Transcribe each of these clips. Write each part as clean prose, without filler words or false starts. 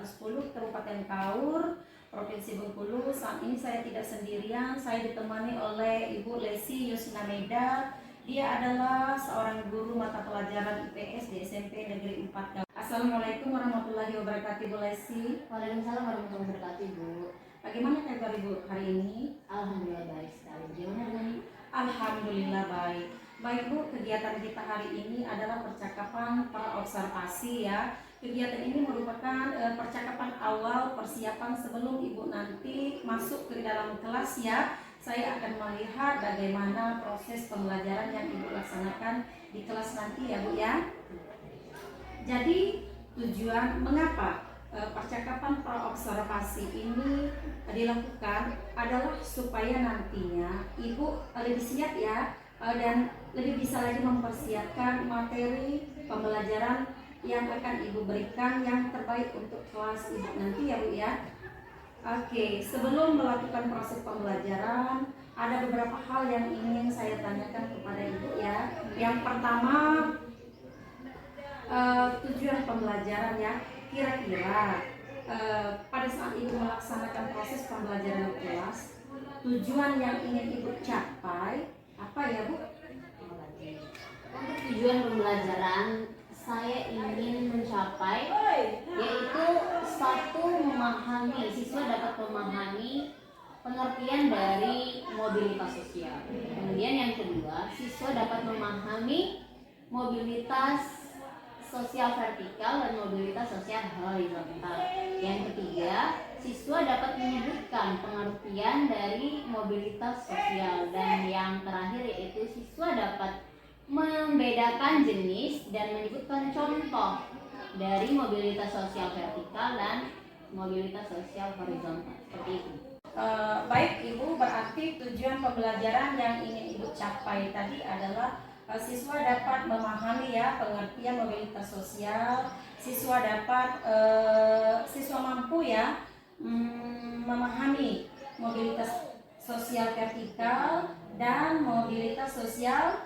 10 Kabupaten Kaur, Provinsi Bengkulu. Saat ini saya tidak sendirian, saya ditemani oleh Ibu Lesi Yosina Meda. Dia adalah seorang guru mata pelajaran IPS di SMP Negeri 4 Kaur. Assalamualaikum warahmatullahi wabarakatuh, Bu Lesi. Waalaikumsalam warahmatullahi wabarakatuh, Bu. Bagaimana kabar Ibu hari ini? Alhamdulillah baik sekali. Gimana dengan Ibu? Alhamdulillah baik. Baik Bu, kegiatan kita hari ini adalah percakapan praobservasi ya. Kegiatan ini merupakan percakapan awal persiapan sebelum Ibu nanti masuk ke dalam kelas ya. Saya akan melihat bagaimana proses pembelajaran yang Ibu laksanakan di kelas nanti ya Bu ya. Jadi tujuan mengapa percakapan praobservasi ini dilakukan adalah supaya nantinya Ibu lebih siap ya dan lebih bisa lagi mempersiapkan materi pembelajaran yang akan Ibu berikan yang terbaik untuk kelas Ibu nanti ya Bu ya. Oke, sebelum melakukan proses pembelajaran ada beberapa hal yang ingin saya tanyakan kepada Ibu ya. Yang pertama, tujuan pembelajaran ya. Kira-kira pada saat Ibu melaksanakan proses pembelajaran kelas, tujuan yang ingin Ibu capai apa ya Bu? Untuk tujuan pembelajaran saya ingin mencapai yaitu satu, memahami, siswa dapat memahami pengertian dari mobilitas sosial. Kemudian yang kedua, siswa dapat memahami mobilitas sosial vertikal dan mobilitas sosial horizontal. Yang ketiga, siswa dapat menyebutkan pengertian dari mobilitas sosial. Dan yang terakhir yaitu siswa dapat membedakan jenis dan menyebutkan contoh dari mobilitas sosial vertikal dan mobilitas sosial horizontal. Seperti itu. Baik Ibu, berarti tujuan pembelajaran yang ingin Ibu capai tadi adalah siswa dapat memahami ya pengertian mobilitas sosial, siswa dapat siswa mampu ya memahami mobilitas sosial vertikal dan mobilitas sosial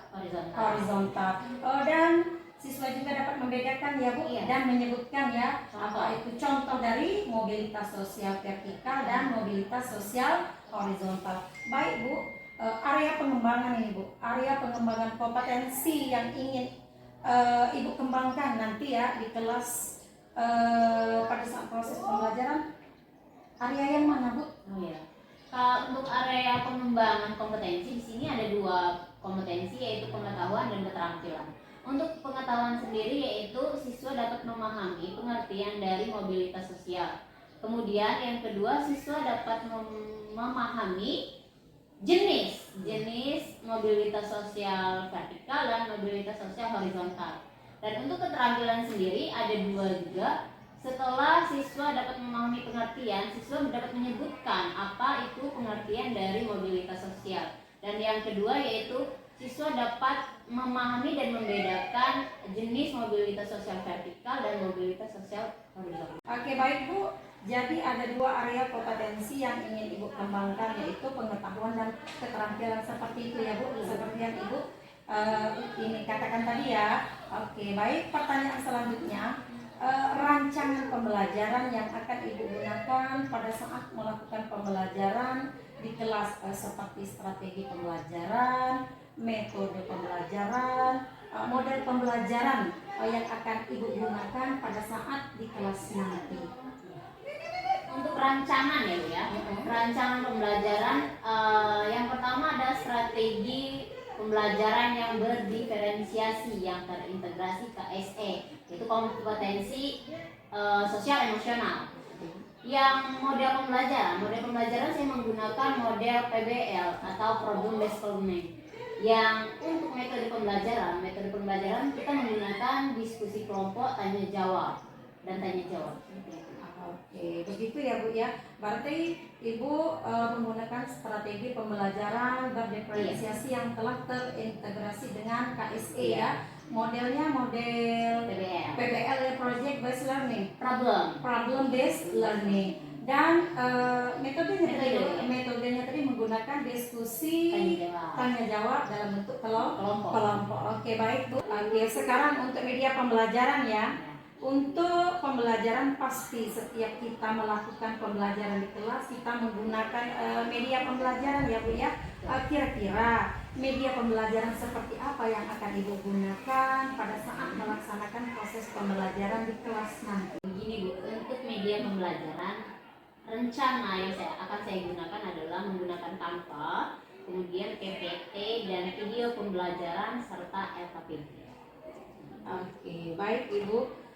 horizontal. Dan siswa juga dapat membedakan ya Bu dan menyebutkan ya apa itu contoh dari mobilitas sosial vertikal dan mobilitas sosial horizontal. Baik Bu, area pengembangan ini Bu, area pengembangan kompetensi yang ingin Ibu kembangkan nanti ya di kelas pada saat proses pembelajaran, area yang mana Bu? Oh ya. Untuk area pengembangan kompetensi di sini ada dua kompetensi yaitu pengetahuan dan keterampilan. Untuk pengetahuan sendiri yaitu siswa dapat memahami pengertian dari mobilitas sosial. Kemudian yang kedua, siswa dapat memahami jenis mobilitas sosial vertikal dan mobilitas sosial horizontal. Dan untuk keterampilan sendiri ada dua juga. Setelah siswa dapat memahami pengertian, siswa dapat menyebutkan apa itu pengertian dari mobilitas sosial. Dan yang kedua yaitu siswa dapat memahami dan membedakan jenis mobilitas sosial vertikal dan mobilitas sosial horizontal. Oke baik Bu, jadi ada dua area kompetensi yang ingin Ibu kembangkan yaitu pengetahuan dan keterampilan seperti itu ya Bu, seperti yang Ibu ini katakan tadi ya. Oke baik, pertanyaan selanjutnya, rancangan pembelajaran yang akan Ibu gunakan pada saat melakukan pembelajaran di kelas seperti strategi pembelajaran, metode pembelajaran, model pembelajaran yang akan Ibu gunakan pada saat di kelas nanti. Untuk rancangan ya Bu ya, rancangan pembelajaran yang pertama ada strategi pembelajaran yang berdiferensiasi yang terintegrasi KSE, yaitu kompetensi sosial emosional. Yang model pembelajaran saya menggunakan model PBL atau Problem Based Learning. Yang untuk metode pembelajaran kita menggunakan diskusi kelompok, tanya jawab dan tanya jawab. Oke, begitu ya Bu ya. Berarti Ibu menggunakan strategi pembelajaran berdiferensiasi yang telah terintegrasi dengan KSE ya. Modelnya model PBL ya, Project Based Learning, Problem Based Learning. Dan metodenya tadi menggunakan diskusi tanya jawab dalam bentuk kelompok. Oke baik Bu. Oke, sekarang untuk media pembelajaran ya. Untuk pembelajaran pasti setiap kita melakukan pembelajaran di kelas kita menggunakan media pembelajaran ya Bu ya. Kira-kira media pembelajaran seperti apa yang akan Ibu gunakan pada saat melaksanakan proses pembelajaran di kelas nanti? Begini Bu, untuk media pembelajaran rencana yang akan saya gunakan adalah menggunakan Canva, kemudian PPT dan video pembelajaran serta LKPD. Oke, baik Ibu.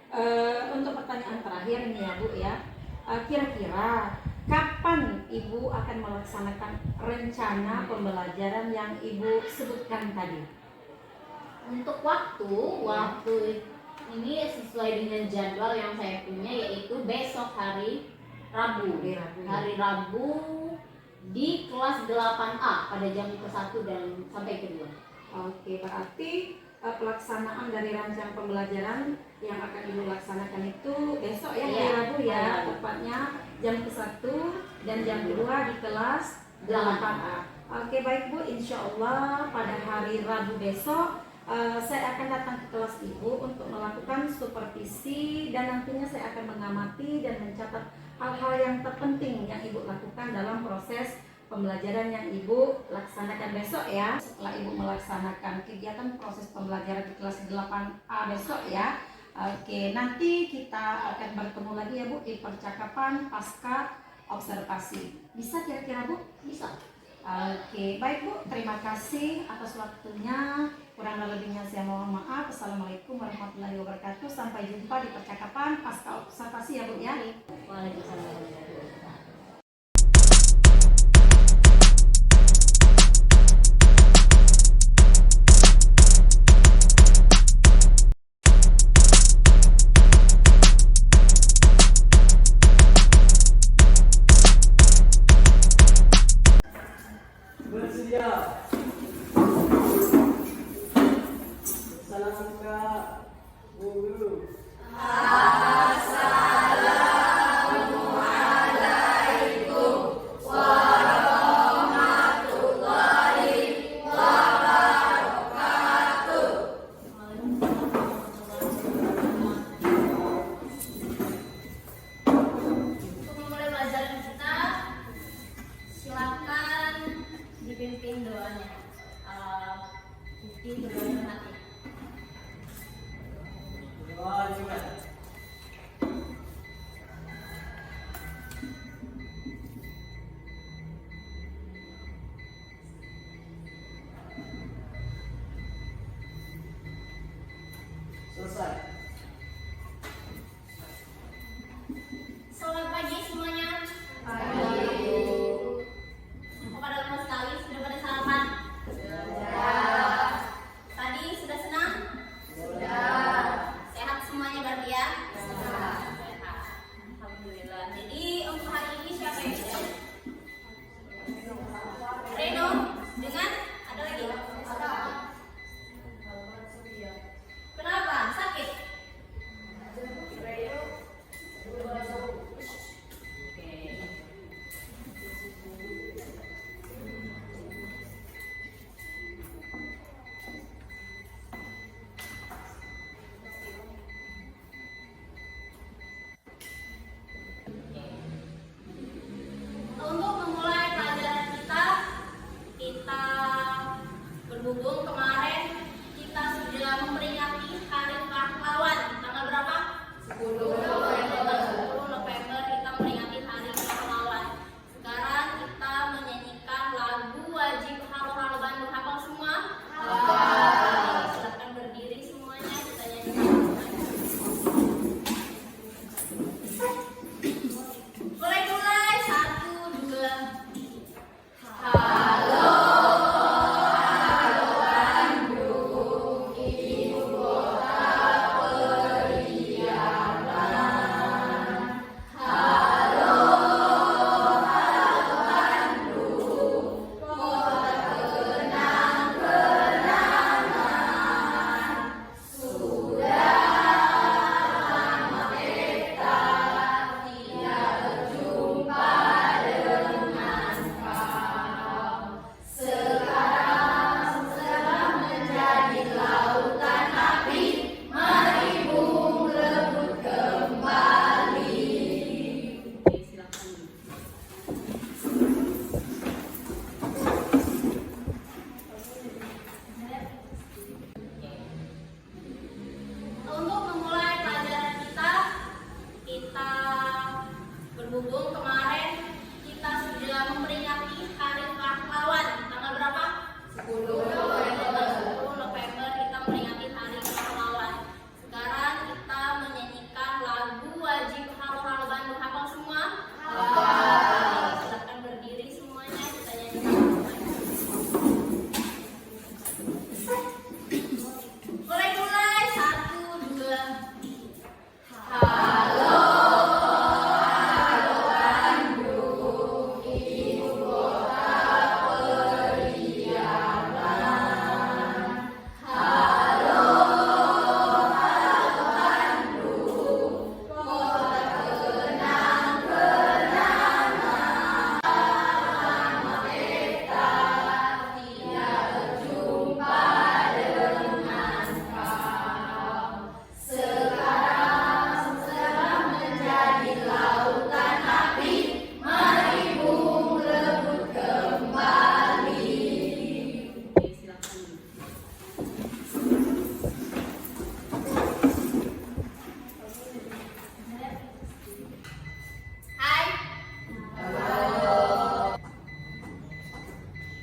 Untuk pertanyaan terakhir nih ya Bu ya, kira-kira kapan Ibu akan melaksanakan rencana pembelajaran yang Ibu sebutkan tadi? Untuk waktu ini sesuai dengan jadwal yang saya punya, yaitu besok hari Rabu. Hari Rabu di kelas 8A pada jam ke-1 dan sampai ke-2. Oke, berarti pelaksanaan dari rangkaian pembelajaran yang akan Ibu laksanakan itu besok ya, hari Rabu ya, tepatnya jam ke-1 dan jam ke-2 di kelas 8A. Oke, baik Bu, insya Allah pada hari Rabu besok saya akan datang ke kelas Ibu untuk melakukan supervisi dan nantinya saya akan mengamati dan mencatat hal-hal yang terpenting yang Ibu lakukan dalam proses pembelajaran yang Ibu laksanakan besok ya. Setelah Ibu melaksanakan kegiatan proses pembelajaran di kelas 8A besok ya. Oke, nanti kita akan bertemu lagi ya Bu di percakapan pasca observasi. Bisa kira-kira Bu? Bisa. Oke, baik Bu, terima kasih atas waktunya. Kurang lebihnya saya mohon maaf. Assalamualaikum warahmatullahi wabarakatuh. Sampai jumpa di percakapan pasca observasi ya Bu ya. Waalaikumsalam warahmatullahi wabarakatuh. Bersedia. Salam Kak Guru. Assalamualaikum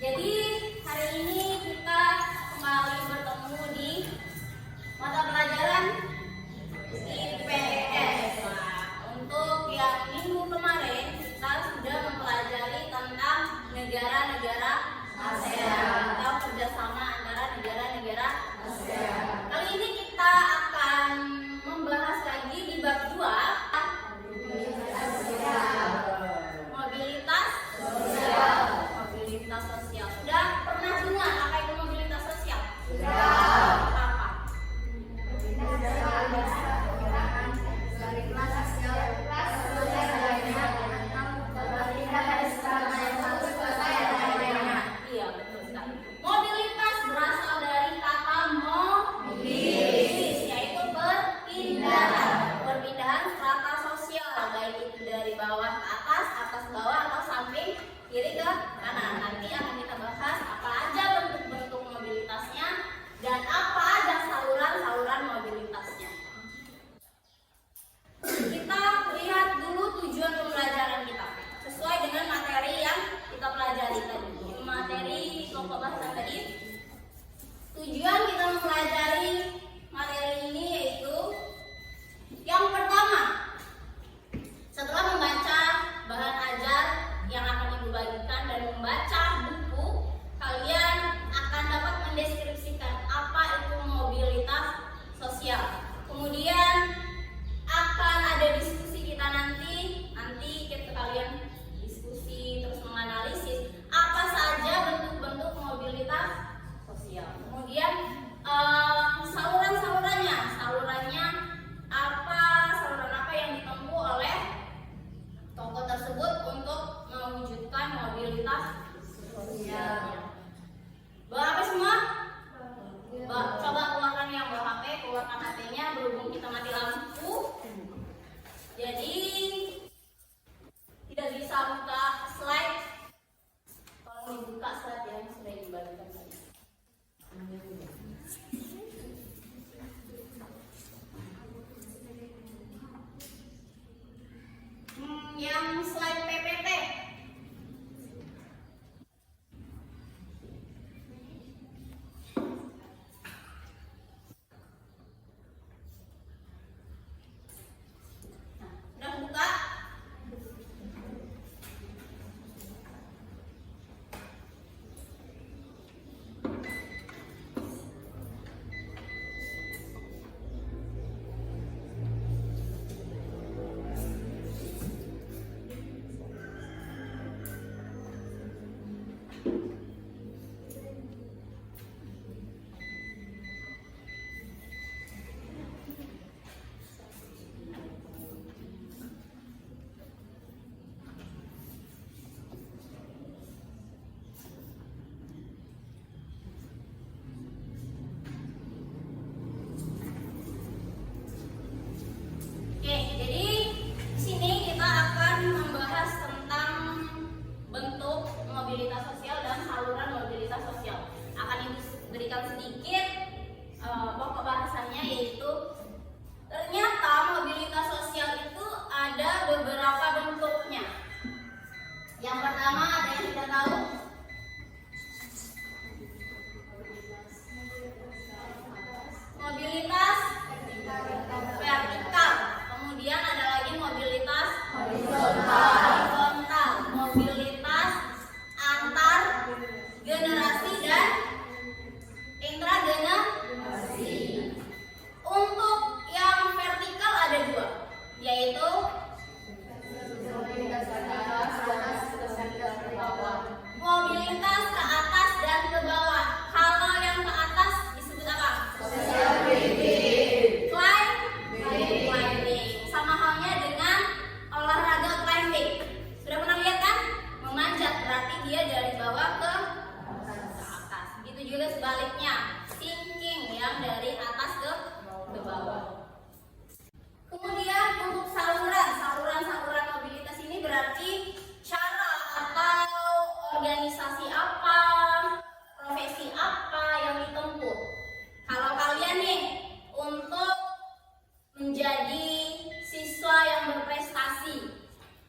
Jadi hari ini kita kembali bertemu di mata pelajaran IPS. Nah, untuk yang minggu kemarin kita sudah mempelajari tentang negara-negara ASEAN atau kerjasama antara negara-negara ASEAN. Kali ini kita akan membahas lagi di bab 2, mobilitas sosial. Mobilitas sosial. Sudah pernah dengar apa itu mobilitas sosial? Sudah. Apa? Iya, betul sekali. Mobilitas berasal dari kata mobilis, yaitu perpindahan. Perpindahan strata sosial, baik itu dari bawah ke atas, atas ke bawah, atau samping kiri ke kanan. Nanti akan kita bahas apa aja bentuk-bentuk mobilitasnya dan apa aja saluran-saluran mobilitasnya. Kita lihat dulu tujuan pembelajaran kita sesuai dengan materi yang kita pelajari tadi. Materi pokok bahasa tadi. Tujuan kita mempelajari materi ini yaitu yang pertama, setelah membaca bahan ajar yang akan Ibu bagikan dan membaca buku, kalian akan dapat mendeskripsikan apa itu mobilitas sosial. Kemudian akan ada diskusi kita nanti kita kalian diskusi terus menganalisis apa saja bentuk-bentuk mobilitas sosial. Kemudian salurannya saluran apa yang ditempuh oleh tokoh tersebut untuk mewujudkan mobilitas sosial. Bawa HP semua? Coba keluarkan yang bawa HP, keluarkan HP-nya berhubung kita mati lampu. Jadi tidak bisa buka slide. Tolong dibuka slide yang sudah dibagikan tadi. Yang slide PPT. Nah, udah buka? Oke, jadi di sini kita akan membahas tentang bentuk mobilitas sosial dan saluran mobilitas sosial. Akan berikan sedikit pokok bahasannya, yaitu ternyata mobilitas sosial itu ada beberapa bentuknya. Yang pertama, ada yang tidak tahu? Mobilitas vertikal. Kemudian ada lagi mobilitas horizontal, mobilitas antar generasi dan intragenerasi. Untuk yang vertikal ada dua, yaitu mobilitas ke atas dan ke bawah. Kalau yang ke atas disebut apa? Climbing. Sama halnya dengan olahraga climbing. Sudah pernah lihat kan? Memanjat, berarti dia dari bawah ke atas. Begitu juga sebaliknya, sinking, yang dari atas ke bawah. Kemudian untuk saluran mobilitas ini berarti cara atau organisasi apa, profesi apa yang ditempuh. Kalau kalian nih untuk menjadi siswa yang berprestasi,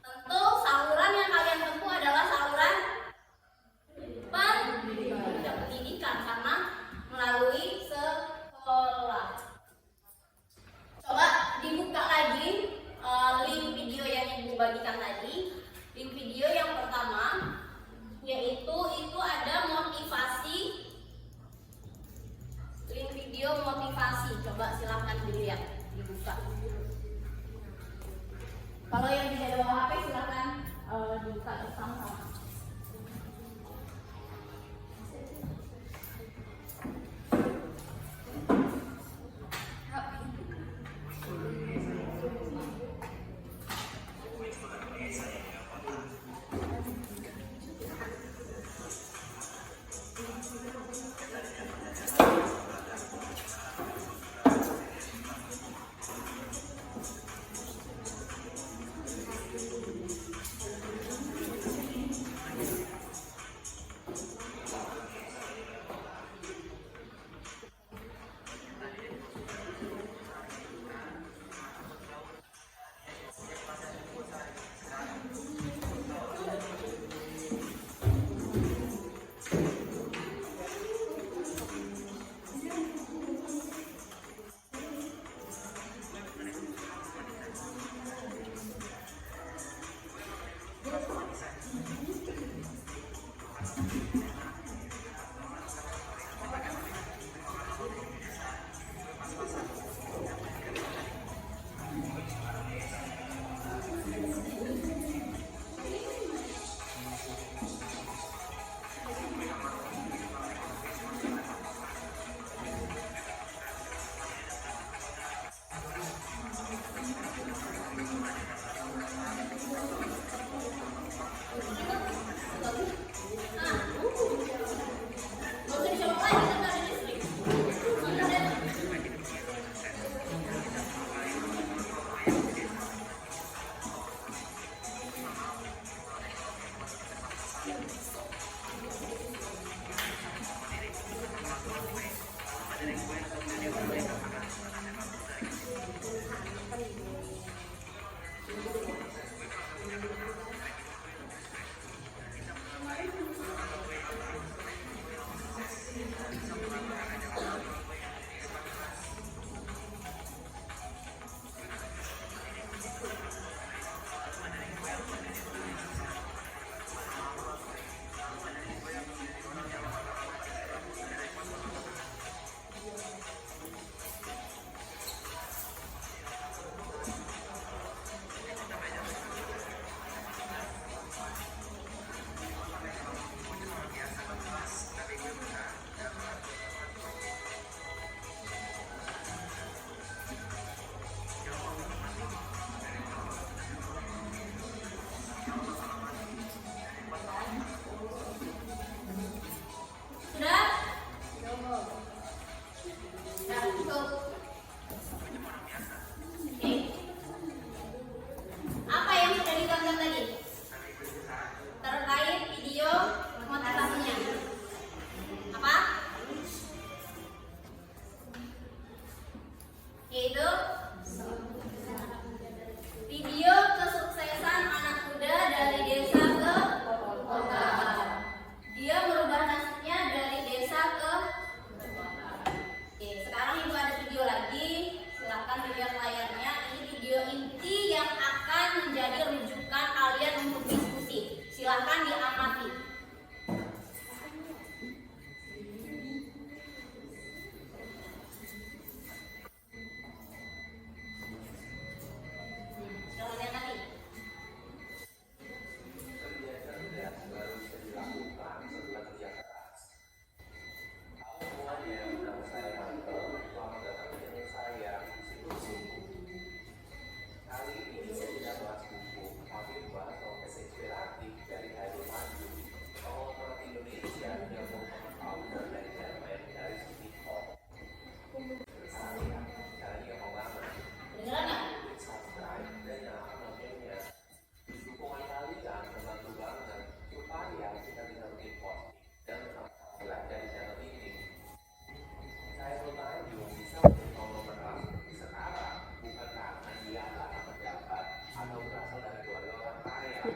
tentu saluran yang kalian tempuh adalah saluran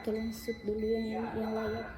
tolong shoot dulu yang layak.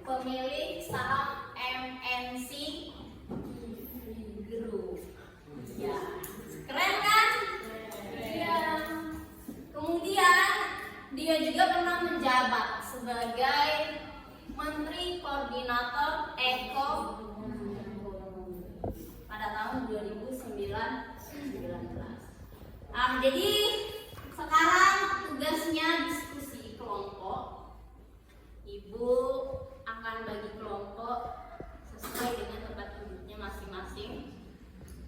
Pemilik saham MNC Group. Ya, keren kan? Iya. Kemudian dia juga pernah menjabat sebagai Menteri Koordinator Eko pada tahun 2019. Jadi sekarang tugasnya diskusi kelompok. Ibu akan bagi kelompok sesuai dengan tempat duduknya masing-masing.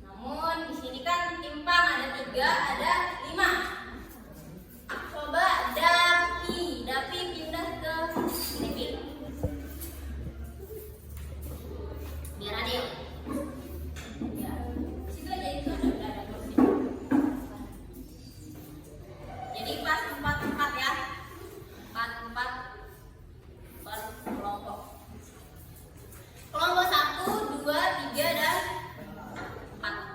Namun di sini kan timpang, ada 3, ada 5. Coba Dapi pindah ke sini. Biar adil. Ya, situ aja, itu ada kursi. Jadi pas 4-4 ya. 4-4 per kelompok. Kelompok 1, 2, 3 dan 4.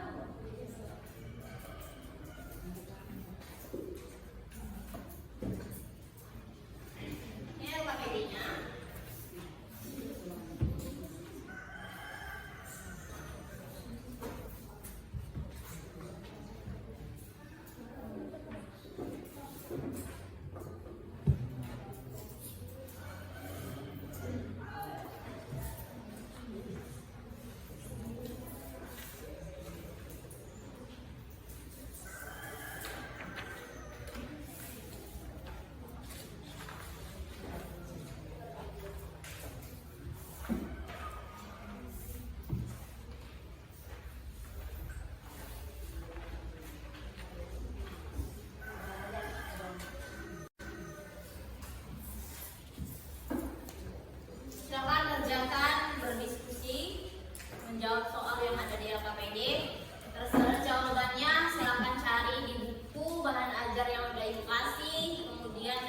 Ini pakai D-nya. Silakan kerjakan berdiskusi, menjawab soal yang ada di LKPD. Terserah jawabannya silakan cari di buku bahan ajar yang udah ibu kasih. Kemudian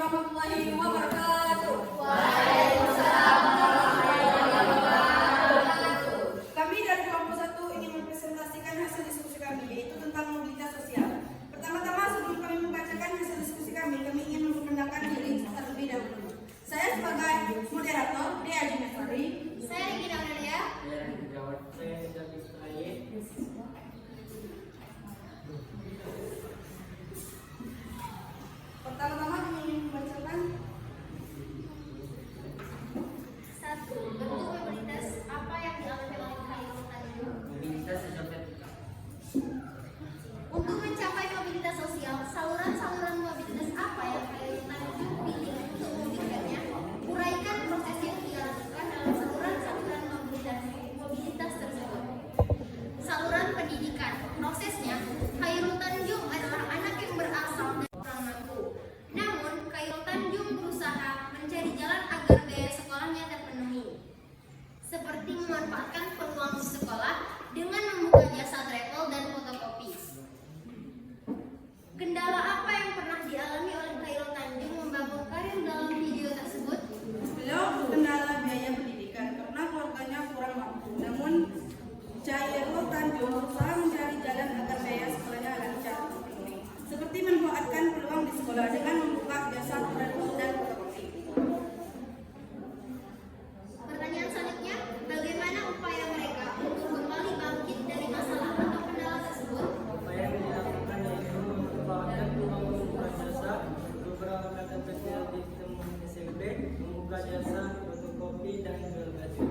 warahmatullahi wabarakatuh. Kami dari kelompok 1 ingin mempresentasikan hasil diskusi kami, yaitu tentang mobilitas sosial. Pertama-tama sebelum kami membacakan hasil diskusi kami ingin memperkenalkan diri terlebih dahulu. Saya sebagai moderator, Dea Jumesari. Saya Regina Aurelia. Pertama-tama kami ingin membacakan Satu, bentuk mobilitas apa yang dialami oleh Khairul Tanjung? Untuk mencapai mobilitas sosial, saluran-saluran mobilitas apa yang Khairul Tanjung pilih untuk mewujudkannya? Uraikan proses yang dilakukan dalam saluran-saluran mobilitas tersebut. Saluran pendidikan, prosesnya Khairul Tanjung adalah anak yang berasal dari orang mampu. Namun, Khairul Tanjung berusaha mencari jalan agar biaya sekolahnya terpenuhi, seperti memanfaatkan peluang di sekolah dengan membuka jasa travel dan fotokopi. Kendala apa yang pernah dialami oleh Khairul Tanjung membangun karir dalam video tersebut? beliau kendala biaya pendidikan karena keluarganya kurang mampu. Namun Khairul Tanjung berusaha mencari jalan agar biaya sekolahnya lancar terpenuhi, seperti memanfaatkan peluang di sekolah dengan membuka jasa travel dan fotokopi. Pertanyaan selanjutnya, bagaimana upaya mereka untuk kembali bangkit dari masalah atau kendala tersebut? Apa yang dilakukan yaitu memanfaatkan peluang membuka jasa beberapa kata kecil di teman SMP, membuka jasa fotokopi dan jual baju.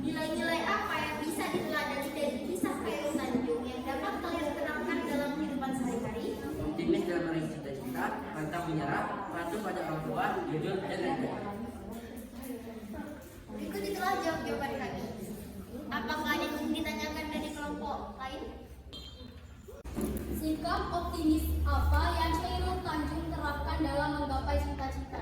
Nilai-nilai apa yang bisa diteladani dari kisah Khairul Tanjung yang dapat kalian terapkan dalam kehidupan sehari-hari? Optimis dalam meraih cita-cita, pantang menyerah, patuh pada orang tua, jujur dan lain-lain. Berikut itulah jawaban kami. Apakah ada yang ingin ditanyakan dari kelompok lain? Sikap optimis apa yang Khairul Tanjung terapkan dalam menggapai cita-cita?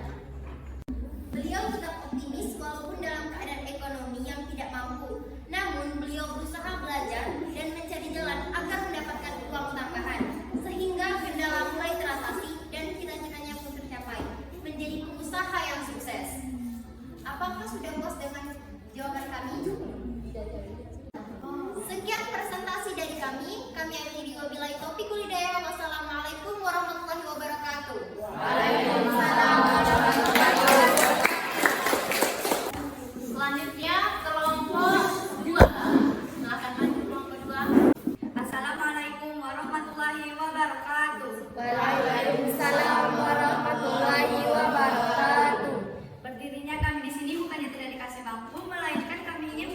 Beliau tetap optimis walaupun dalam keadaan ekonomi yang tidak mampu. Namun beliau berusaha belajar dan mencari jalan agar mendapatkan uang tambahan, sehingga kendala mulai teratasi dan cita-citanya pun tercapai, menjadi pengusaha yang sukses. Apakah sudah puas dengan jawaban kami? Sekian presentasi dari kami. Kami akhiri wabillahi taufiq wal hidayah. Wassalamualaikum warahmatullahi wabarakatuh. Selanjutnya kelompok 2. Silakan maju kelompok 2. Assalamualaikum warahmatullahi wabarakatuh. Waalaikumsalam warahmatullahi wabarakatuh. Berdirinya kami di sini bukannya tidak dikasih bangku, melainkan kami ingin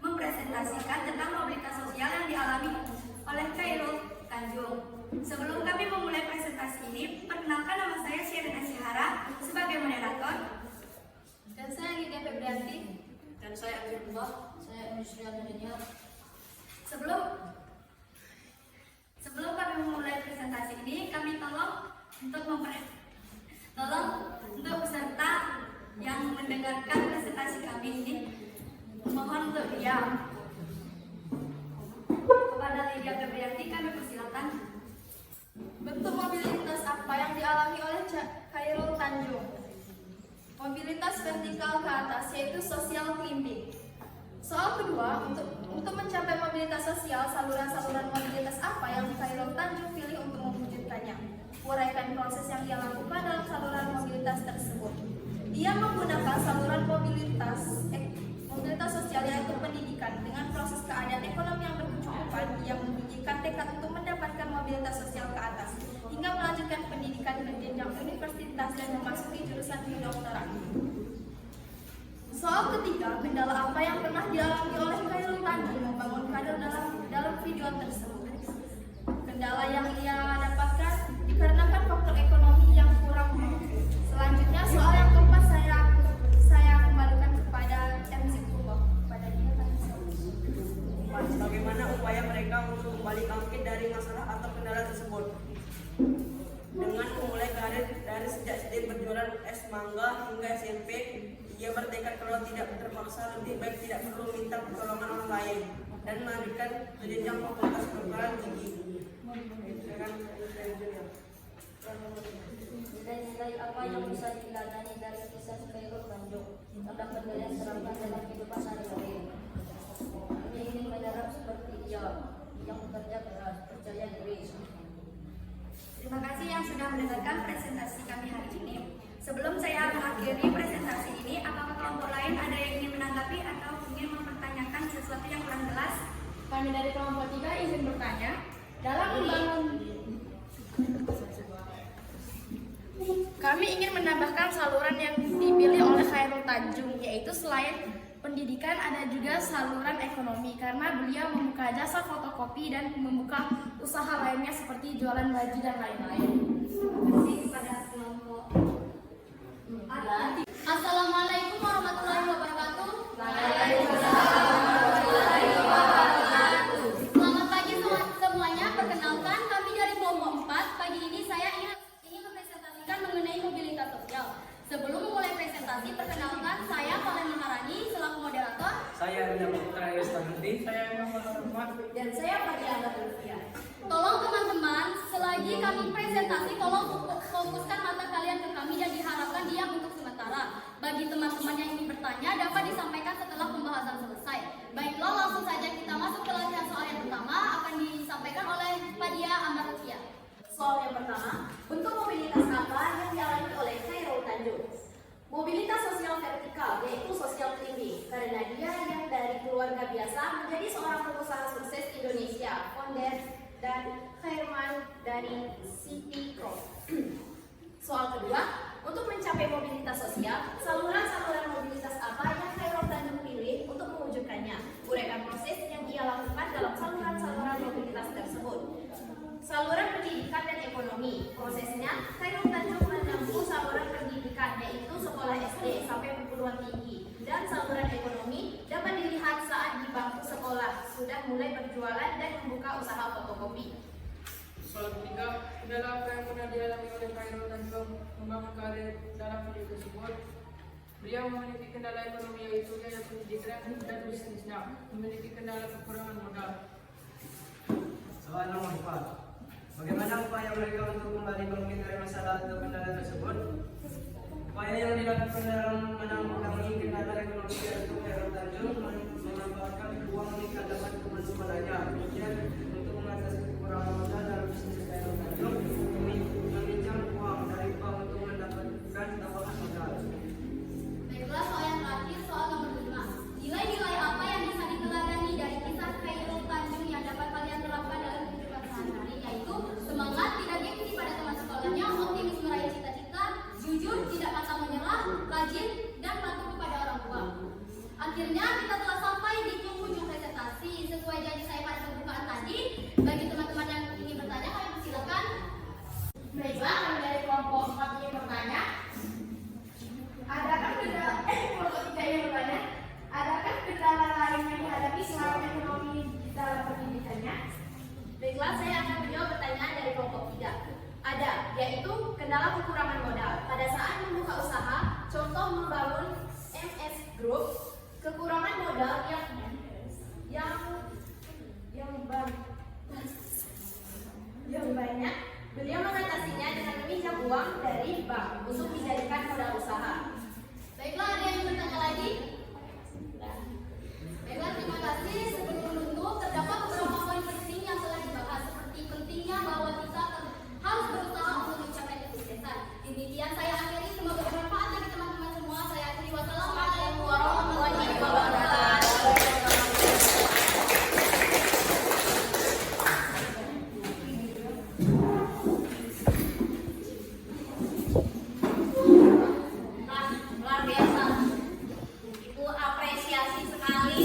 mempresentasikan tentang mobilitas sosial yang dialami oleh Khairul Tanjung. Sebelum kami memulai presentasi ini, perkenalkan nama saya Syirin Asyihara sebagai moderator. Dan saya Lydia Febrianti. Dan saya Abdullah. Saya Nusrian Daniel. Sebelum kami memulai presentasi ini, kami tolong untuk peserta yang mendengarkan presentasi kami ini, mohon untuk diam. Kepada Lydia Febrianti kami persilakan. Bentuk mobilitas apa yang dialami oleh Khairul Tanjung? Mobilitas vertikal ke atas, yaitu social climbing. Soal kedua, untuk mencapai mobilitas sosial, saluran-saluran mobilitas apa yang Khairul Tanjung pilih untuk mewujudkannya? Uraikan proses yang ia lakukan dalam saluran mobilitas tersebut. Ia menggunakan saluran mobilitas sosial yaitu pendidikan dengan proses keadaan ekonomi yang berkecukupan. Ia menunjukkan tekad untuk mendapatkan mobilitas sosial ke atas hingga melanjutkan pendidikan ke jenjang universitas dan memasuki jurusan kedokteran. Soal ketiga, kendala apa yang pernah dialami oleh Khairul Tanjung membangun karir dalam video tersebut? Kendala yang ia dapatkan dikarenakan faktor ekonomi yang kurang mampu. Selanjutnya, soal yang keempat saya kembalikan kepada MC Purwo. Kepada dia Bagaimana upaya mereka untuk kembali bangkit dari masalah atau kendala tersebut? Dengan memulai karir dari sejak SD berjualan es mangga hingga SMP, ia bertekad kalau tidak terpaksa lebih baik tidak perlu minta pertolongan orang lain dan melanjutkan ke jenjang fakultas kedokteran gigi. Silakan, Saya Junior. baik apa yang bisa diladani dari kisah Khairul Tanjung yang dapat kalian terapkan dalam kehidupan sehari-hari? Kami ingin menyerap seperti dia yang bekerja keras, percaya diri. Terima kasih yang sudah mendengarkan presentasi kami hari ini. Sebelum saya mengakhiri presentasi ini, apakah kelompok lain ada yang ingin menanggapi atau ingin mempertanyakan sesuatu yang kurang jelas? Kami dari kelompok 3 izin bertanya. Dalam membangun Kami ingin menambahkan saluran yang dipilih oleh Khairul Tanjung, yaitu selain pendidikan ada juga saluran ekonomi karena beliau membuka jasa fotokopi dan membuka usaha lainnya seperti jualan baju dan lain-lain. Terima kasih kepada kelompok. Assalamualaikum warahmatullahi wabarakatuh. Selamat pagi semuanya. Perkenalkan, kami dari kelompok 4. Pagi ini saya ingin mempresentasikan mengenai mobilitas sosial. Sebelum memulai presentasi, perkenalkan saya Valen Maharani selaku moderator. Saya Rina Putra Yustanti. Saya Muhammad Rahmat. Dan saya Fadilah Lutfia. Tolong teman-teman, selagi kami presentasi, tolong fokuskan mata kalian ke kami dan diharapkan diam untuk sementara. Bagi teman-teman yang ingin bertanya, dapat disampaikan setelah pembahasan selesai. Baiklah, langsung saja kita masuk ke latihan soal yang pertama, akan disampaikan oleh Fadia Amar Lutfia. Soal yang pertama, bentuk mobilitas apa yang dialami oleh Khairul Tanjung? Mobilitas sosial vertikal, yaitu social climbing, karena dia yang dari keluarga biasa menjadi seorang pengusaha sukses Indonesia, founder dan Khairman dari City Group. Soal kedua, untuk mencapai mobilitas sosial, saluran-saluran mobilitas apa yang Khairul Tanjung pilih untuk mewujudkannya? Uraikan proses yang ia lakukan dalam saluran-saluran mobilitas tersebut. Saluran pendidikan dan ekonomi, prosesnya Khairul Tanjung menempuh saluran pendidikan yaitu sekolah SD sampai perguruan tinggi, dan saluran ekonomi dapat dilihat saat di bangku sekolah sudah mulai berjualan dan membuka usaha fotokopi. Soal ketiga, kendala apa yang pernah dialami oleh Khairul Tanjung membangun karir dalam video tersebut? Beliau memiliki kendala ekonomi yaitu biaya pendidikan dan bisnisnya, memiliki kendala kekurangan modal. Soal nomor 4. Bagaimana upaya mereka untuk kembali bangkit dari masalah atau kendala tersebut? Upaya yang dilakukan dalam menanggulangi kendala ekonomi yaitu Khairul Tanjung memanfaatkan uang yang dapat kemansumannya. Kemudian untuk mengatasi kekurangan modal dalam bisnis Khairul Tanjung, meminjam uang dari bank untuk mendapatkan tambahan modal. Baiklah, soal yang terakhir, soal nomor 5. Nilai-nilai apa yang bisa diteladani dari kisah Khairul Tanjung yang dapat kalian terapkan dalam kehidupan sehari-hari, yaitu semangat, tidak gengsi pada teman sekolahnya, optimis meraih cita-cita, jujur, tidak pantang menyerah, rajin, dan patuh kepada orang tua. Akhirnya kita telah sampai di ujung presentasi. Sesuai janji saya pada pembukaan tadi, bagi teman-teman yang ingin bertanya, kami persilakan. Baiklah, kami dari kelompok 4 ingin bertanya. Adakah kendala lain yang dihadapi selain ekonomi dalam pendidikannya? Baiklah, saya akan menjawab pertanyaan dari kelompok 3. Ada, yaitu kendala kekurangan modal. Pada saat membuka usaha, contoh membangun MS Group, kekurangan modal yang banyak, beliau mengatasinya dengan meminjam uang dari bank untuk dijadikan modal usaha. Baiklah, ada yang bertanya lagi? Baiklah, terima kasih. Sebelum menutup, terdapat beberapa poin penting yang telah dibahas, seperti pentingnya bahwa kita harus berusaha untuk mencapai kesuksesan. Demikian saya akhiri, semoga bermanfaat bagi teman-teman semua. Saya akhiri, wassalamualaikum warahmatullahi wabarakatuh. Luar biasa, Ibu apresiasi sekali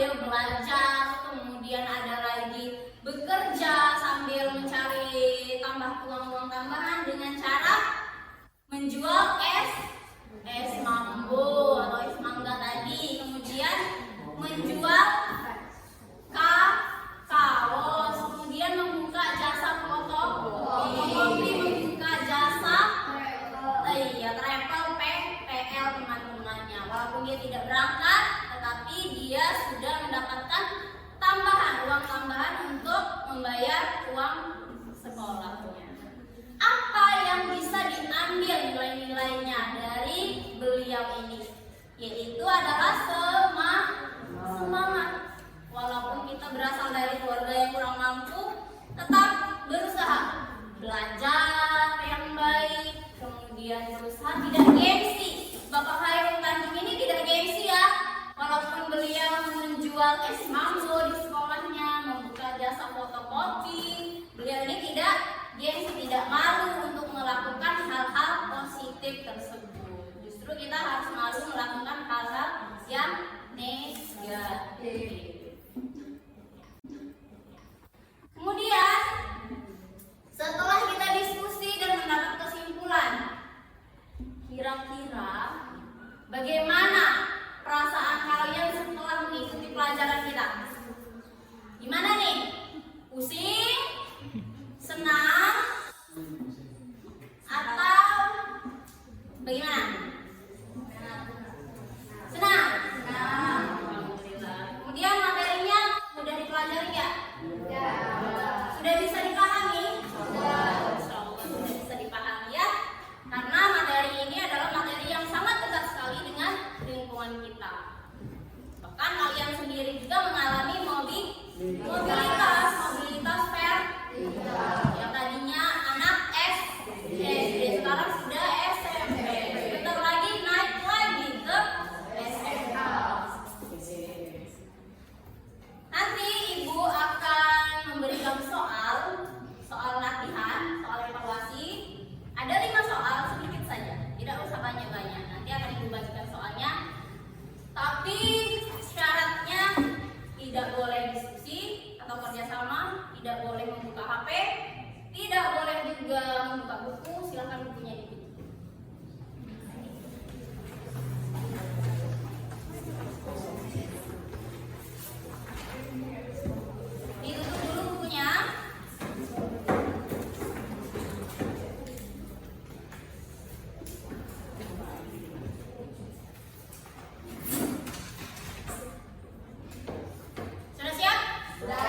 sambil belajar, kemudian ada lagi bekerja sambil mencari uang tambahan dengan cara menjual es mambo atau es mangga tadi, kemudian menjual kaos, kemudian membuka jasa fotokopi, membuka jasa travel PL teman-temannya. Walaupun dia tidak berangkat, tetapi dia sudah mendapatkan uang tambahan untuk membayar uang sekolahnya. Apa yang bisa diambil nilai-nilainya dari beliau ini? Yaitu adalah semangat. Walaupun kita berasal dari keluarga yang kurang mampu, tetap berusaha belajar yang baik, kemudian berusaha tidak gengsi. Bapak Khairul Tanjung ini tidak gengsi ya. Walaupun beliau menjual es mambo di sekolahnya, membuka jasa fotokopi, beliau ini tidak gengsi, tidak malu untuk melakukan hal-hal positif tersebut. Justru kita harus malu melakukan hal-hal yang negatif. Kemudian setelah kita diskusi dan mendapat kesimpulan, kira-kira bagaimana perasaan kalian setelah mengikuti pelajaran kita? Gimana nih? Pusing? Senang? Atau bagaimana? Senang? Alhamdulillah. Kemudian materinya sudah dipelajari ya? Sudah bisa dipahami? Sudah bisa dipahami ya? Karena materi ini adalah materi yang sangat dekat sekali dengan lingkungan kita. Bahkan kalian sendiri juga mengalami mobilitas yang tadinya anak SD, sekarang sudah SMP. Bentar lagi naik lagi ke SMK. Nanti Ibu akan memberikan soal latihan, soal evaluasi. Ada 5 soal, sedikit saja, tidak usah banyak-banyak. Nanti akan Ibu bagikan soalnya. Tapi syaratnya tidak boleh diskusi atau kerjasama, tidak boleh membuka HP, tidak boleh juga membuka buku. Silakan bukunya ditutup. Ditutup dulu bukunya. Sudah siap? Sudah.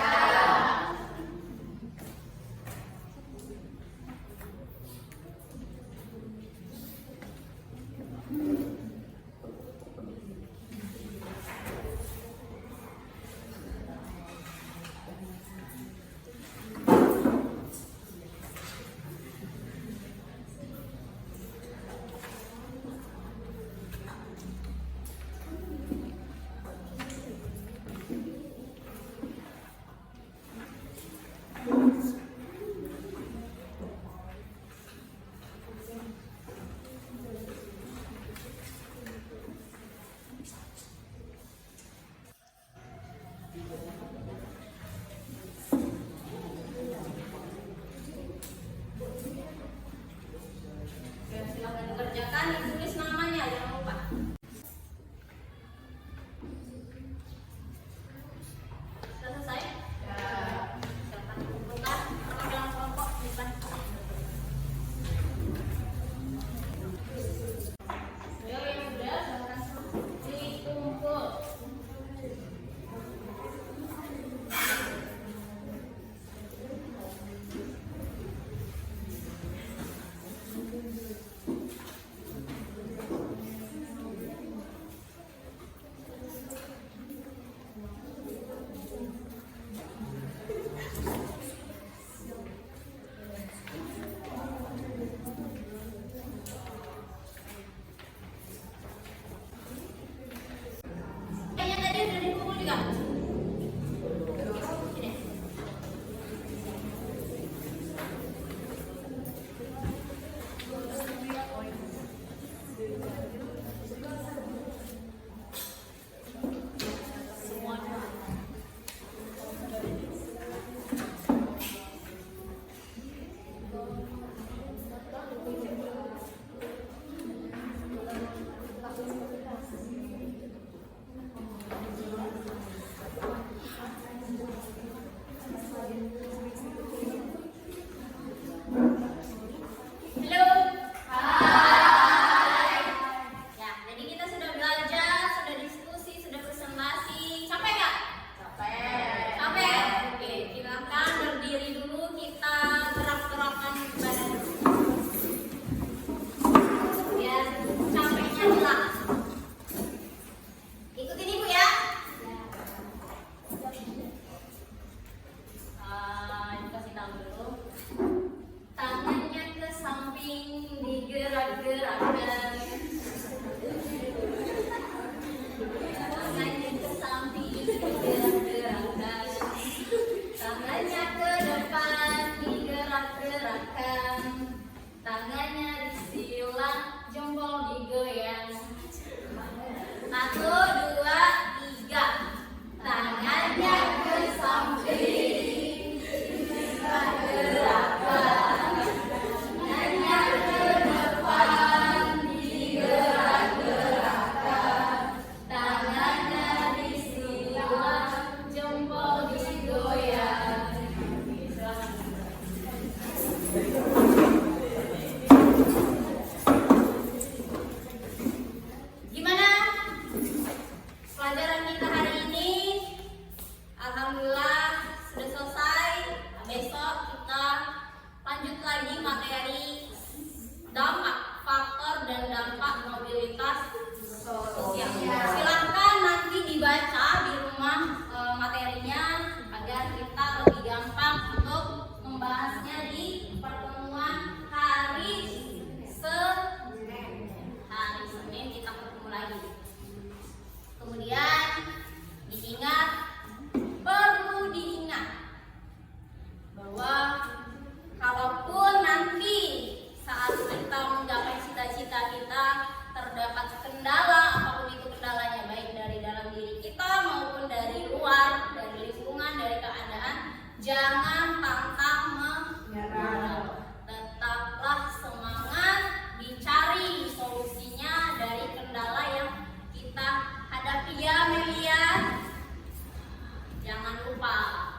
lupa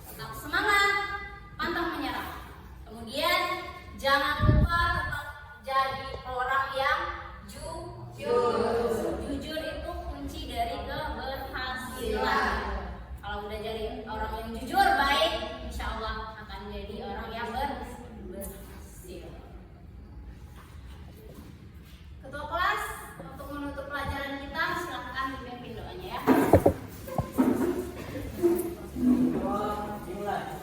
tetap semangat, pantang menyerah. Kemudian jangan lupa tetap jadi orang yang jujur. Jujur itu kunci dari keberhasilan. Kalau udah jadi orang yang jujur baik, insya Allah akan jadi orang yang berhasil. Ketua kelas, untuk menutup pelajaran kita silakan dipimpin doanya ya. Doa dimulai.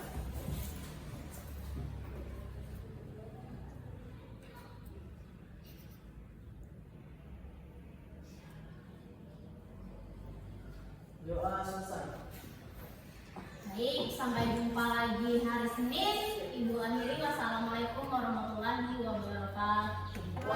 Doa selesai. Baik, sampai jumpa lagi hari Senin. Ibu akhiri, wassalamualaikum warahmatullahi wabarakatuh.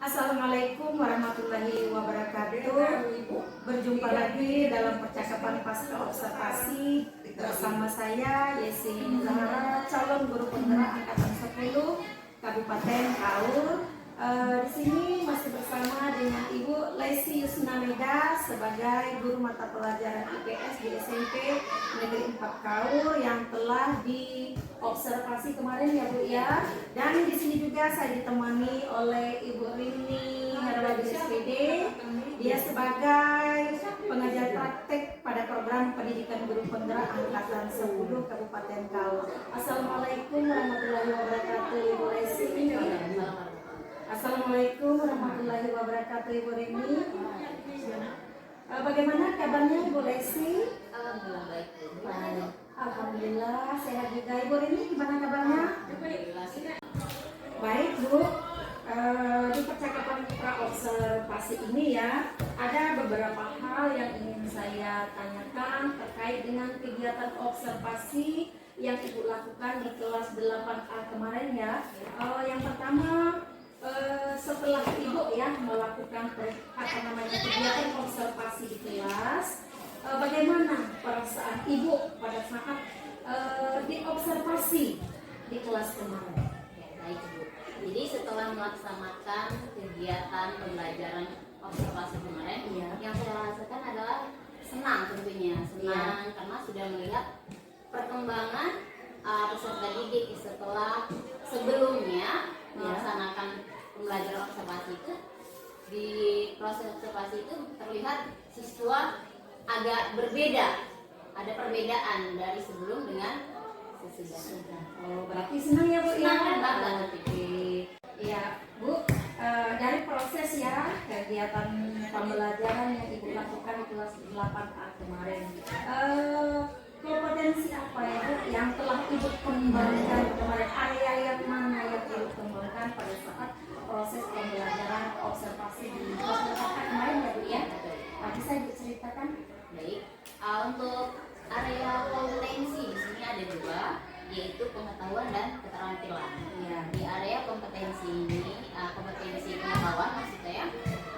Assalamualaikum warahmatullahi wabarakatuh. Berjumpa lagi dalam percakapan pasca observasi bersama saya Yesin Zahra, calon guru penggerak angkatan 10 Kabupaten Kaur. Di sini masih bersama dengan Ibu Lesi Yusnamida sebagai guru mata pelajaran IPS di SMP Negeri 4 Kaur yang telah diobservasi kemarin ya Bu ya. Dan di sini juga saya ditemani oleh Ibu Rini Herwadi SPD. Dia sebagai pengajar praktek pada program pendidikan guru penggerak angkatan 10 Kabupaten Kaur. Assalamualaikum warahmatullahi wabarakatuh Ibu Lesi. Assalamualaikum warahmatullahi wabarakatuh Ibu Rini. Bagaimana kabarnya Ibu Lesi? Alhamdulillah baik. Baik. Alhamdulillah sehat juga. Ibu Rini gimana kabarnya? Baik Bu. Di percakapan pra-observasi ini ya, ada beberapa hal yang ingin saya tanyakan terkait dengan kegiatan observasi yang Ibu lakukan di kelas 8A kemarin ya. Yang pertama, setelah Ibu ya melakukan kegiatan observasi di kelas, bagaimana perasaan Ibu pada saat diobservasi di kelas kemarin? Ya, baik Bu. Jadi setelah melaksanakan kegiatan pembelajaran observasi kemarin, yang saya rasakan adalah senang tentunya, senang karena sudah melihat perkembangan peserta didik setelah sebelumnya melaksanakan pembelajaran observasi itu. Di proses observasi itu terlihat siswa agak berbeda, ada perbedaan dari sebelum dengan sesudah. Oh, berarti senang ya Bu ya? Senang dan bangga. Iya Bu, dari proses ya kegiatan pembelajaran yang Ibu lakukan di kelas 8A kemarin, kompetensi apa ya Bu yang telah Ibu kembangkan kemarin? Area yang mana yang Ibu kembangkan pada saat proses pembelajaran observasi di kelas 8A kemarin ya Bu ya? Bisa Ibu ceritakan? Baik, untuk area kompetensi di sini ada dua, yaitu pengetahuan dan keterampilan. Iya. Di area kompetensi ini, kompetensi pengetahuan maksudnya ya,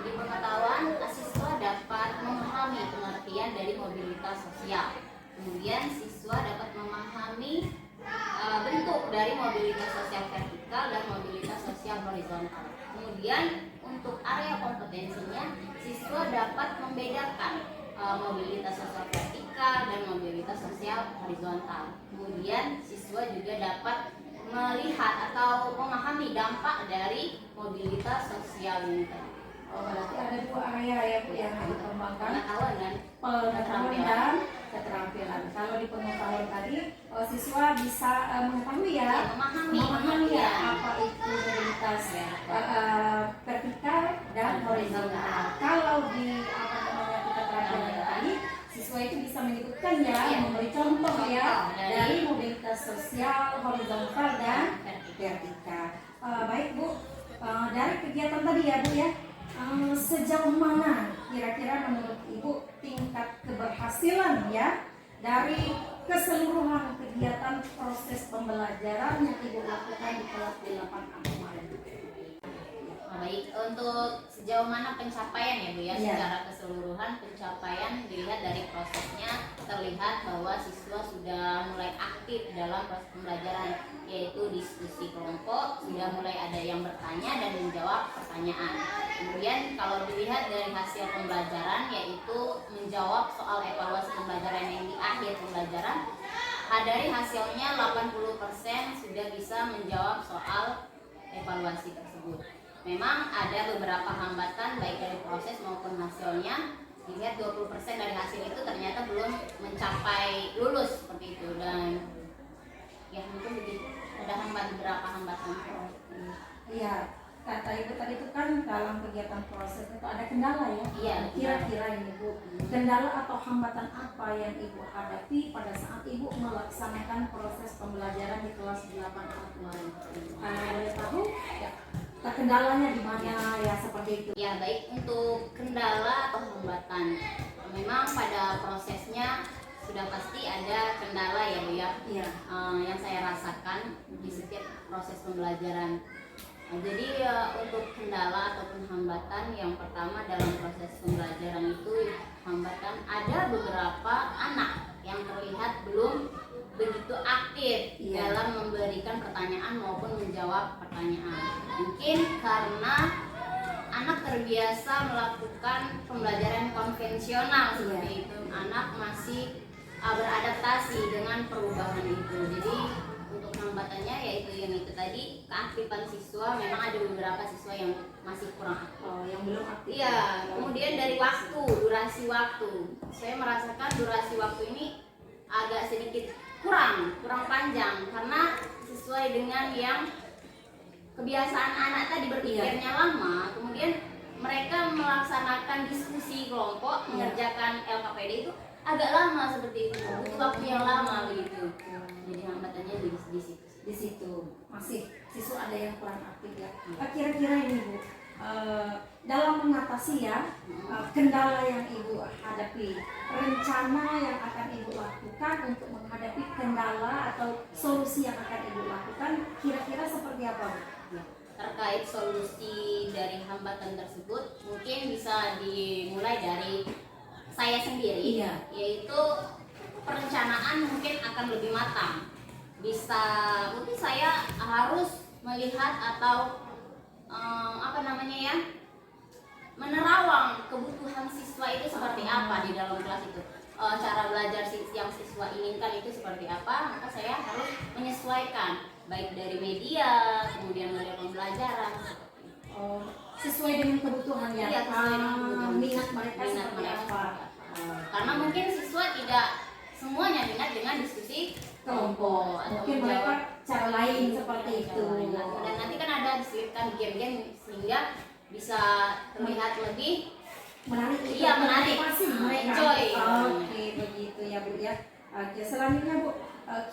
di pengetahuan siswa dapat memahami pengertian dari mobilitas sosial. Kemudian siswa dapat memahami bentuk dari mobilitas sosial vertikal dan mobilitas sosial horizontal. Kemudian untuk area kompetensinya, siswa dapat membedakan mobilitas sosial vertikal dan mobilitas sosial horizontal. Kemudian siswa juga dapat melihat atau memahami dampak dari mobilitas sosial ini. Oh, berarti ada dua area ya Bu yang dikembangkan, Pengetahuan dan pengetahuan dan keterampilan. Kalau di pengetahuan tadi siswa bisa mengetahui ya, memahami ya apa itu mobilitas vertikal dan horizontal. Kalau di keterampilan tadi siswa itu bisa menyebutkan ya, memberi contoh ya dari mobilitas sosial horizontal dan vertikal. Baik Bu, dari kegiatan tadi ya Bu ya, sejauh mana kira-kira menurut Ibu tingkat keberhasilan ya dari keseluruhan kegiatan proses pembelajaran yang Ibu lakukan di kelas 8A kemarin? Baik, untuk sejauh mana pencapaian ya Bu ya, Iya. secara keseluruhan pencapaian dilihat dari prosesnya, terlihat bahwa siswa sudah mulai aktif dalam proses pembelajaran, yaitu diskusi kelompok, sudah mulai ada yang bertanya dan menjawab pertanyaan. Kemudian kalau dilihat dari hasil pembelajaran, yaitu menjawab soal evaluasi pembelajaran yang di akhir pembelajaran, dari hasilnya 80% sudah bisa menjawab soal evaluasi tersebut. Memang ada beberapa hambatan baik dari proses maupun hasilnya. Dilihat 20% dari hasil itu ternyata belum mencapai lulus seperti itu, dan ya mungkin begitu. Ada beberapa hambatan. Iya, kata Ibu tadi itu kan dalam kegiatan proses itu ada kendala ya. Iya, Kira-kira ini Bu, kendala atau hambatan apa yang Ibu hadapi pada saat Ibu melaksanakan proses pembelajaran di kelas 8A kemarin? Boleh tahu? Ya. Kendalanya di mana ya, seperti itu? Ya, baik, untuk kendala atau hambatan, memang pada prosesnya sudah pasti ada kendala ya Bu ya. Iya. Yang saya rasakan di setiap proses pembelajaran. Jadi untuk kendala ataupun hambatan, yang pertama dalam proses pembelajaran itu hambatan, ada beberapa anak yang terlihat belum begitu aktif Iya. dalam memberikan pertanyaan maupun menjawab pertanyaan. Mungkin karena anak terbiasa melakukan pembelajaran konvensional seperti itu, anak masih beradaptasi dengan perubahan itu. Jadi untuk hambatannya yaitu yang itu tadi, keaktifan siswa. Memang ada beberapa siswa yang masih kurang aktif. Oh, yang belum aktif. Iya, kemudian dari waktu, durasi waktu. Saya merasakan durasi waktu ini agak sedikit kurang panjang, karena sesuai dengan yang kebiasaan anak tadi berpikirnya lama. Kemudian mereka melaksanakan diskusi kelompok, mengerjakan LKPD itu agak lama seperti itu, butuh waktu yang lama begitu. Jadi hambatannya di situ. Di situ masih siswa ada yang kurang aktif ya. Kira-kira ini Bu, dalam mengatasi ya kendala yang Ibu hadapi, rencana yang akan Ibu lakukan untuk menghadapi kendala atau solusi yang akan Ibu lakukan, kira-kira seperti apa Bu? Terkait solusi dari hambatan tersebut, mungkin bisa dimulai dari saya sendiri, Iya. yaitu perencanaan mungkin akan lebih matang. Mungkin saya harus melihat atau menerawang kebutuhan siswa itu seperti apa di dalam kelas itu. Cara belajar yang siswa inginkan itu seperti apa, maka saya harus menyesuaikan baik dari media, kemudian media pembelajaran. Sesuai dengan kebutuhan ya. Iya, sesuai dengan kebutuhan. Minat mereka seperti apa? Karena mungkin siswa tidak semuanya minat dengan diskusi kelompok atau Mungkin menjawab mereka cara lain seperti cara itu. lain. Dan nanti kan ada diselipkan game-game sehingga bisa terlihat lebih Menarik. Iya, menarik. Motivasi mereka. Enjoy. Oke, begitu ya Bu ya. Oke, selanjutnya Bu,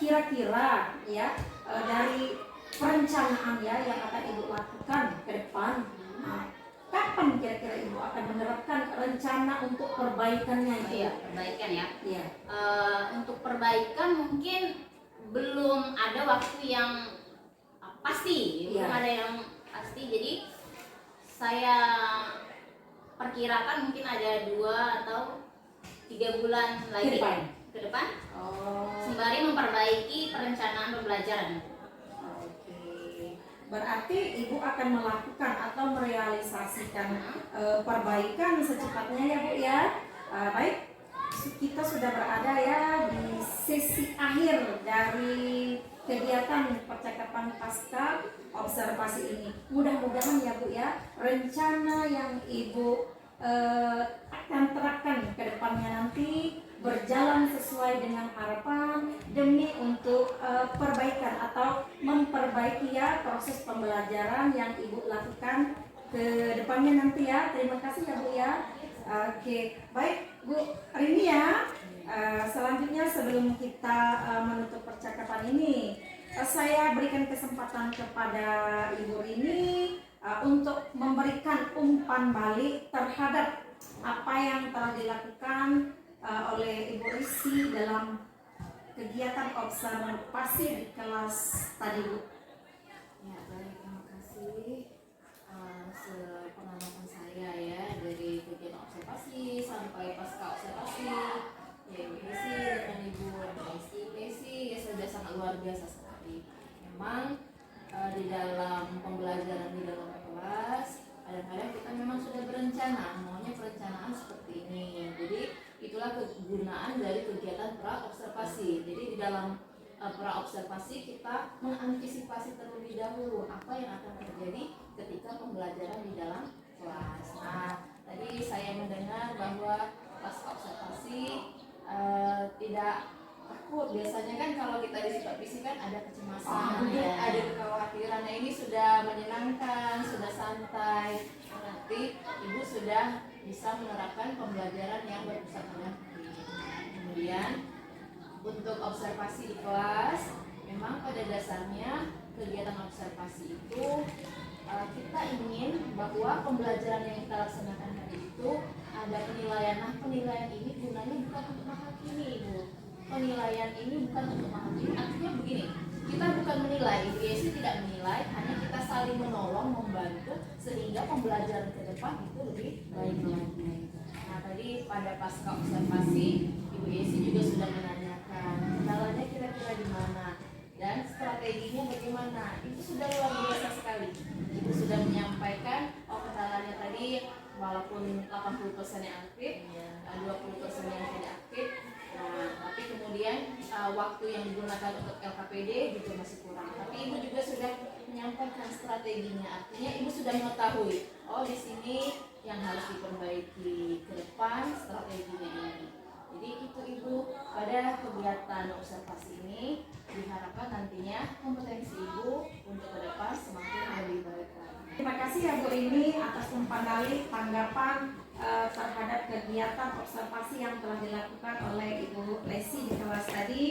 kira-kira ya dari perencanaan ya yang akan Ibu lakukan ke depan, kapan kira-kira Ibu akan menerapkan rencana untuk perbaikannya itu? Iya, perbaikan ya. Iya. Untuk perbaikan mungkin belum ada waktu yang pasti, belum Iya. ada yang pasti. Jadi saya perkirakan mungkin ada 2 atau 3 bulan lagi ke depan, sembari memperbaiki perencanaan pembelajaran. Oke. Berarti Ibu akan melakukan atau merealisasikan perbaikan secepatnya ya Bu ya. Baik, kita sudah berada ya di sesi akhir dari kegiatan percakapan pasca observasi ini. Mudah-mudahan ya Bu ya, rencana yang Ibu akan terapkan ke depannya nanti berjalan sesuai dengan harapan demi untuk perbaikan atau memperbaiki ya proses pembelajaran yang Ibu lakukan ke depannya nanti ya. Terima kasih ya Bu ya. Oke, baik Bu Rini ya. Selanjutnya sebelum kita menutup percakapan ini, saya berikan kesempatan kepada Ibu Rini untuk memberikan umpan balik terhadap apa yang telah dilakukan oleh Ibu Risi dalam kegiatan observasi di kelas tadi Bu. Ya, baik, terima kasih. dalam praobservasi kita mengantisipasi terlebih dahulu apa yang akan terjadi ketika pembelajaran di dalam kelas. Nah, tadi saya mendengar bahwa pas observasi tidak takut. Biasanya kan kalau kita di supervisi kan ada kecemasan, ada kekhawatiran. Nah, ini sudah menyenangkan, sudah santai. Nanti ibu sudah bisa menerapkan pembelajaran yang berpusat pada kemudian untuk observasi di kelas, memang pada dasarnya kegiatan observasi itu kita ingin bahwa pembelajaran yang kita laksanakan hari itu ada penilaian. Nah, penilaian ini gunanya bukan untuk menghakimi, Ibu. Penilaian ini bukan untuk menghakimi. Artinya begini, kita bukan menilai, IPSI tidak menilai, hanya kita saling menolong, membantu sehingga pembelajaran ke depan itu lebih baik lagi. Nah, tadi pada pasca observasi, Ibu Yesi juga sudah menanyakan kendalanya kira-kira di mana dan strateginya bagaimana. Itu sudah luar biasa sekali. Ibu sudah menyampaikan kendalanya tadi, walaupun 80% yang aktif, 20% yang tidak aktif. Nah, tapi kemudian waktu yang digunakan untuk LKPD juga masih kurang. Tapi ibu juga sudah menyampaikan strateginya. Artinya ibu sudah mengetahui, oh di sini yang harus diperbaiki ke depan strateginya ini. Jadi itu ibu pada kegiatan observasi ini diharapkan nantinya kompetensi ibu untuk ke depan semakin lebih baik lagi. Terima kasih ya Bu Rini atas umpan balik tanggapan terhadap kegiatan observasi yang telah dilakukan oleh Ibu Lesi di kelas tadi.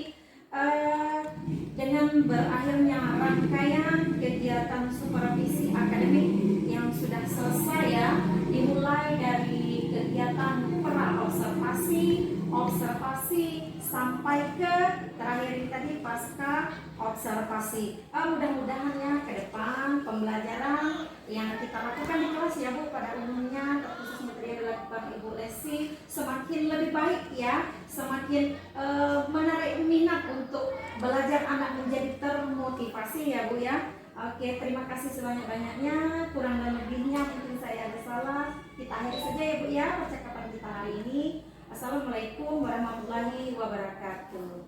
Dengan berakhirnya rangkaian kegiatan supervisi akademik yang sudah selesai ya, dimulai dari kegiatan pra-observasi, observasi sampai ke terakhir ini tadi pasca observasi. Mudah-mudahan ya ke depan pembelajaran yang kita lakukan di kelas ya Bu pada umumnya, terkhusus materi yang dilakukan Ibu Lesi semakin lebih baik ya, semakin menarik minat untuk belajar anak menjadi termotivasi ya Bu ya. Oke, terima kasih sebanyak-banyaknya. Kurang dan lebihnya mungkin saya ada salah. Kita akhiri saja ya Bu ya percakapan kita hari ini. Assalamualaikum warahmatullahi wabarakatuh.